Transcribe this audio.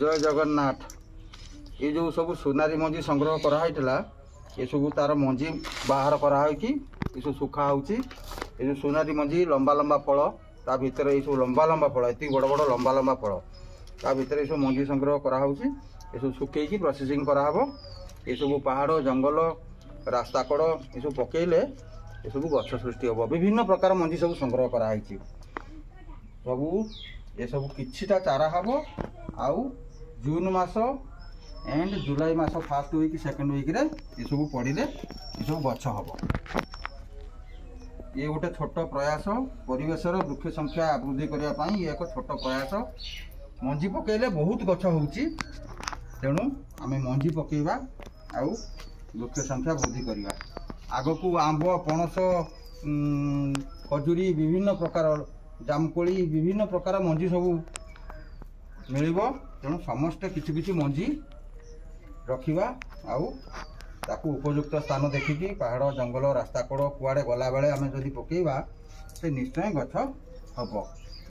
जय जगन्नाथ। ये जो सब सोनारी मंजी संग्रह कराइला ये सब तार मंजी बाहर कराई ये सब सुखा होची। ये जो सोनारी मंजी लंबा लंबा फल ता भीतर ये सब लंबा लंबा फल एति बड़ बड़ लंबा लंबा फल ता भीतर ये सब मंजी संग्रह कराऊँगी। ये सब सुखेकी प्रोसेसिंग कराहब। ये सब पहाड़ जंगल रास्ता कड़ ये सब पकेले ये सब गछ सृष्टि हम। विभिन्न प्रकार मंजी सब संग्रह कराई सबू ये सब किछिटा चारा हम। आउ जून मास एंड जुलाई मास फास्ट वीक सेकेंड वीक रे ये सब पड़े ये सब गछ हम। ये गोटे छोट प्रयास परिवेशर वृक्ष संख्या वृद्धि करने ये एक छोट प्रयास। मंजी पकेले बहुत गछ होची तेणु आम मंजी पकेबा आउ वृक्ष संख्या वृद्धि करवा। आग को आंब पणस खजुरी विभिन्न प्रकार जामकोली विभिन्न प्रकार मंजी सब मिल। तेणु समस्ते किछि किछि मंजी रखिबा आउ ताकू उपयुक्त स्थान देखिकी पहाड़ जंगल रास्ता कड़ कुआड़े गला बेले आम जदि पकेबा से निश्चय गछ हम।